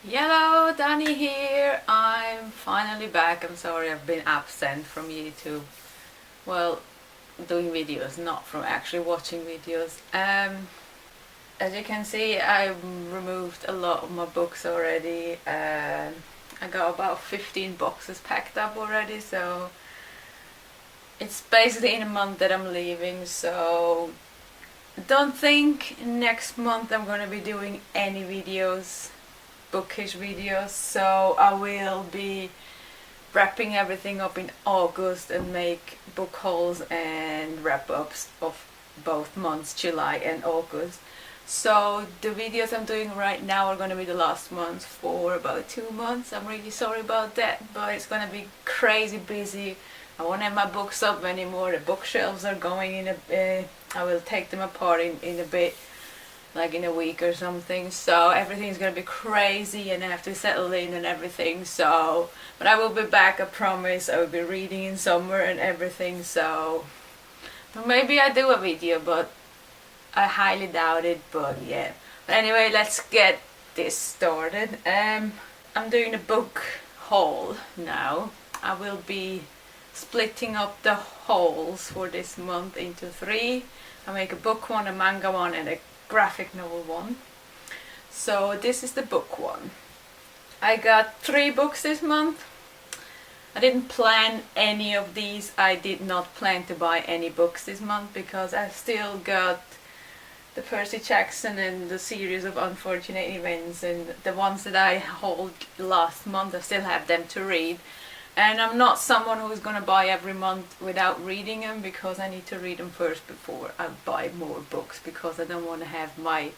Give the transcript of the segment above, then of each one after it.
Hello, Dani here. I'm finally back. I'm sorry I've been absent from YouTube. Well, doing videos, not from actually watching videos. As you can see, I've removed a lot of my books already. I got about 15 boxes packed up already, so it's basically in a month that I'm leaving, so don't think next month I'm gonna be doing any videos, bookish videos, so I will be wrapping everything up in August and make book hauls and wrap-ups of both months, July and August. So the videos I'm doing right now are going to be the last ones for about 2 months. I'm really sorry about that, but it's going to be crazy busy. I won't have my books up anymore. The bookshelves are going in I will take them apart in a bit, like in a week or something, so everything's gonna be crazy and I have to settle in and everything. So but I will be back, I promise. I will be reading in summer and everything, so maybe I do a video, but I highly doubt it. But yeah, but anyway, let's get this started. I'm doing a book haul now. I will be splitting up the hauls for this month into 3. I make a book one, a manga one, and a graphic novel one. So this is the book one. I got 3 books this month. I didn't plan any of these. I did not plan to buy any books this month because I've still got the Percy Jackson and the series of unfortunate events, and the ones that I hauled last month, I still have them to read. And I'm not someone who's gonna buy every month without reading them, because I need to read them first before I buy more books, because I don't want to have my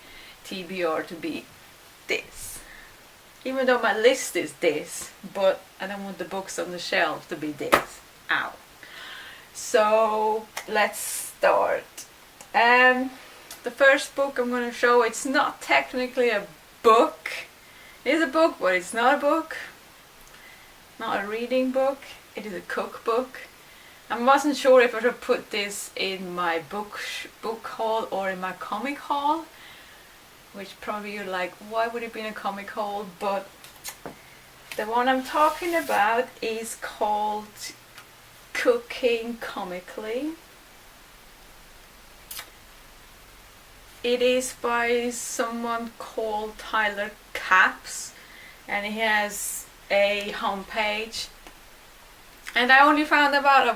TBR to be this. Even though my list is this, but I don't want the books on the shelf to be this. Ow. So let's start. The first book I'm gonna show, it's not technically a book. It is a book, but it's not a book. Not a reading book, it is a cookbook. I wasn't sure if I should put this in my book haul or in my comic haul, which probably you're like, why would it be in a comic haul? But the one I'm talking about is called Cooking Comically. It is by someone called Tyler Capps, and he has a homepage, and I only found out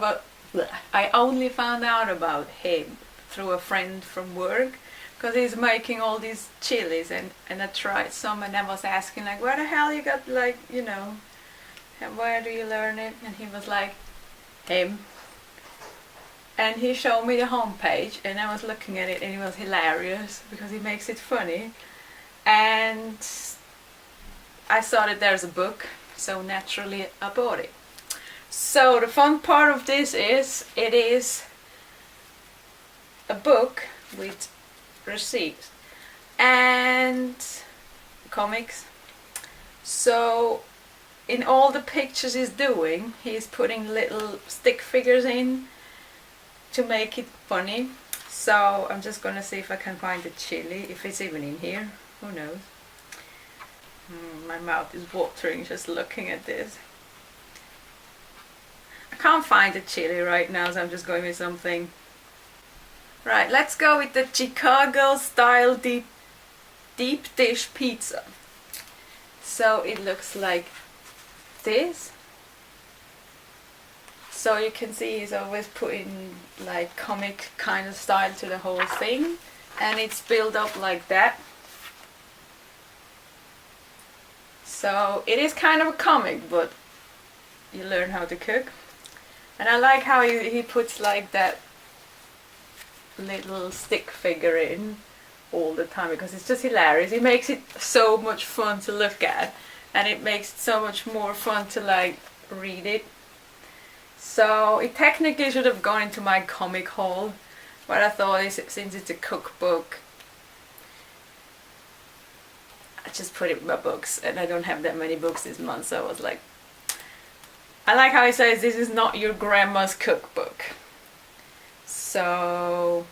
about him through a friend from work, because he's making all these chilies, and I tried some, and I was asking like, where the hell you got, like, where do you learn it? And he was like, him. And he showed me the homepage, and I was looking at it, and it was hilarious because he makes it funny. And I saw that there's a book, so naturally I bought it. So the fun part of this is, it is a book with receipts and comics. So in all the pictures he's doing, he's putting little stick figures in to make it funny. So I'm just gonna see if I can find the chili, if it's even in here, who knows. My mouth is watering just looking at this. I can't find the chili right now, so I'm just going with something. Right, let's go with the Chicago style deep dish pizza. So it looks like this. So you can see he's always putting like comic kind of style to the whole thing, and it's built up like that. So it is kind of a comic, but you learn how to cook. And I like how he puts like that little stick figure in all the time, because it's just hilarious. He makes it so much fun to look at, and it makes it so much more fun to like read it. So it technically should have gone into my comic haul, but I thought since it's a cookbook, I just put it in my books, and I don't have that many books this month, so I was like, I like how he says this is not your grandma's cookbook. So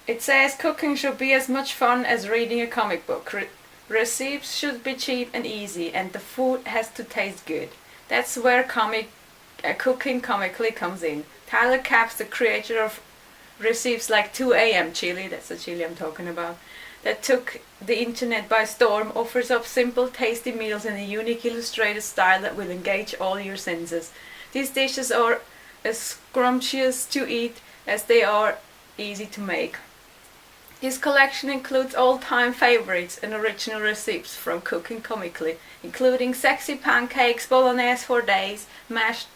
it says cooking should be as much fun as reading a comic book. Recipes should be cheap and easy, and the food has to taste good. That's where cooking comically comes in. Tyler Capps, the creator of recipes like 2 a.m. chili, that's the chili I'm talking about, that took the internet by storm, offers up simple, tasty meals in a unique illustrated style that will engage all your senses. These dishes are as scrumptious to eat as they are easy to make. His collection includes all-time favorites and original recipes from Cooking Comically, including sexy pancakes, bolognese for days, mashed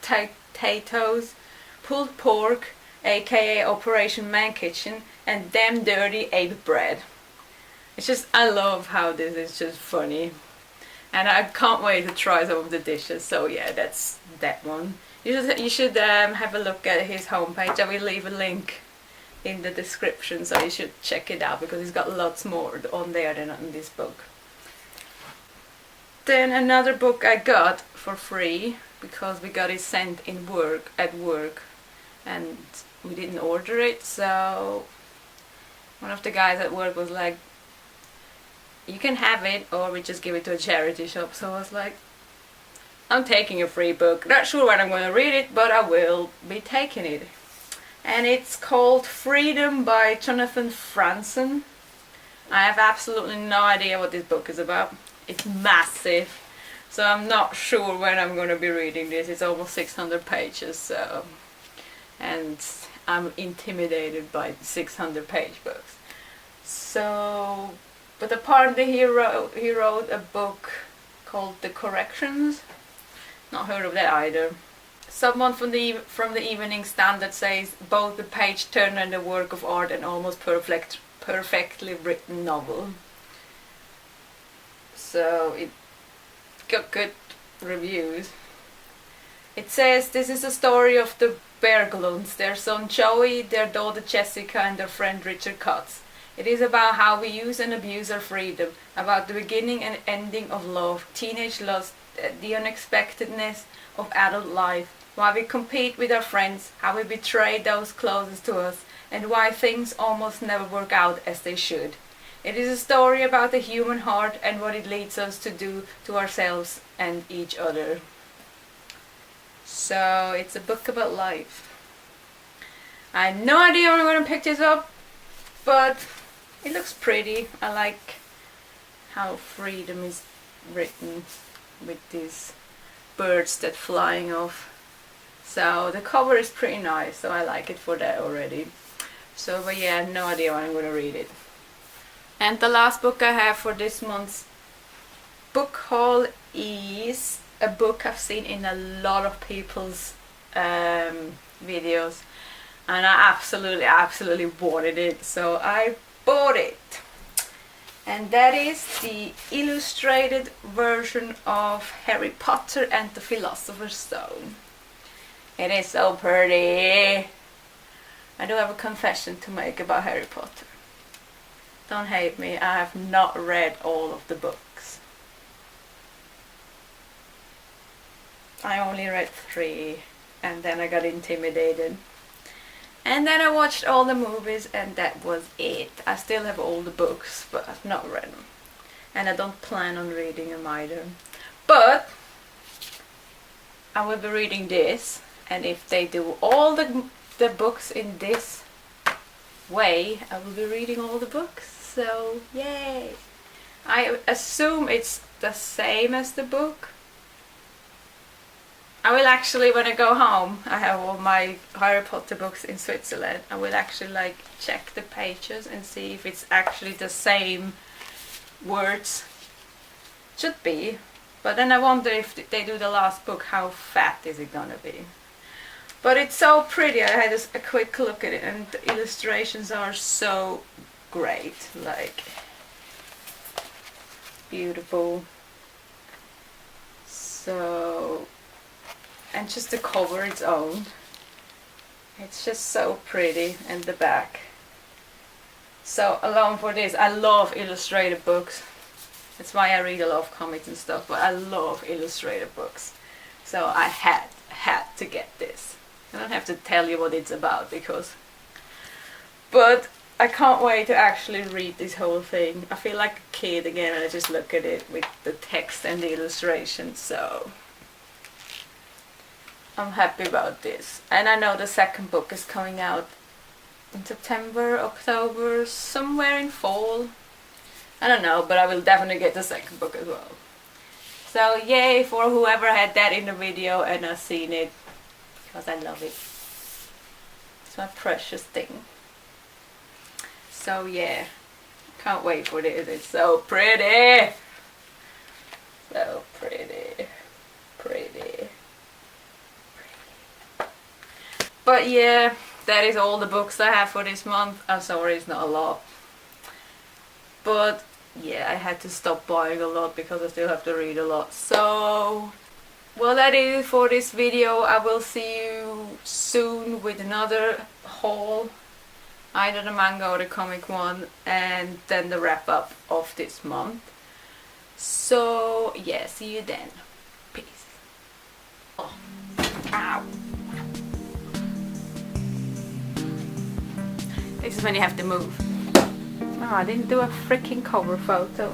potatoes, pulled pork, aka Operation Man Kitchen, and damn dirty ape bread. It's just, I love how this is just funny. And I can't wait to try some of the dishes, so yeah, that's that one. You should have a look at his homepage. I will leave a link in the description, so you should check it out because he's got lots more on there than in this book. Then another book I got for free because we got it sent at work and we didn't order it, so one of the guys at work was like, you can have it or we just give it to a charity shop. So I was like, I'm taking a free book, not sure when I'm going to read it, but I will be taking it. And it's called Freedom by Jonathan Franzen. I have absolutely no idea what this book is about. It's massive, so I'm not sure when I'm going to be reading this. It's almost 600 pages, so, and I'm intimidated by 600 page books. So, but apparently he wrote a book called The Corrections. Not heard of that either. Someone from the Evening Standard says both the page turner and a work of art and almost perfectly written novel. So it got good reviews. It says this is a story of the Berglunds, their son Joey, their daughter Jessica, and their friend Richard Cutts. It is about how we use and abuse our freedom, about the beginning and ending of love, teenage lust, the unexpectedness of adult life, why we compete with our friends, how we betray those closest to us, and why things almost never work out as they should. It is a story about the human heart and what it leads us to do to ourselves and each other. So it's a book about life. I have no idea when I'm going to pick this up, but it looks pretty. I like how freedom is written with these birds that flying off. So the cover is pretty nice, so I like it for that already. So, but yeah, I have no idea when I'm going to read it. And the last book I have for this month's book haul is a book I've seen in a lot of people's videos, and I absolutely wanted it, so I bought it. And that is the illustrated version of Harry Potter and the Philosopher's Stone. It is so pretty. I do have a confession to make about Harry Potter. Don't hate me, I have not read all of the books. I only read 3 and then I got intimidated. And then I watched all the movies and that was it. I still have all the books, but I've not read them. And I don't plan on reading them either. But I will be reading this, and if they do all the books in this way, I will be reading all the books. So yay! I assume it's the same as the book. I will actually, when I go home, I have all my Harry Potter books in Switzerland. I will actually like check the pages and see if it's actually the same words. Should be. But then I wonder if they do the last book, how fat is it gonna be? But it's so pretty. I had a quick look at it and the illustrations are so great. Like, beautiful. So, and just the cover its own. It's just so pretty, and the back. So alone for this, I love illustrated books. That's why I read a lot of comics and stuff, but I love illustrated books. So I had to get this. I don't have to tell you what it's about because... But I can't wait to actually read this whole thing. I feel like a kid again when I just look at it with the text and the illustrations, so I'm happy about this. And I know the second book is coming out in September, October, somewhere in fall. I don't know, but I will definitely get the second book as well. So yay for whoever had that in the video and has seen it, because I love it. It's my precious thing. So yeah, can't wait for this. It's so pretty. So pretty. Pretty. But yeah, that is all the books I have for this month. I'm sorry, it's not a lot. But yeah, I had to stop buying a lot because I still have to read a lot. So, well, that is it for this video. I will see you soon with another haul. Either the manga or the comic one. And then the wrap up of this month. So, yeah, see you then. Peace. Oh. Ow. This is when you have to move. Oh, I didn't do a freaking cover photo.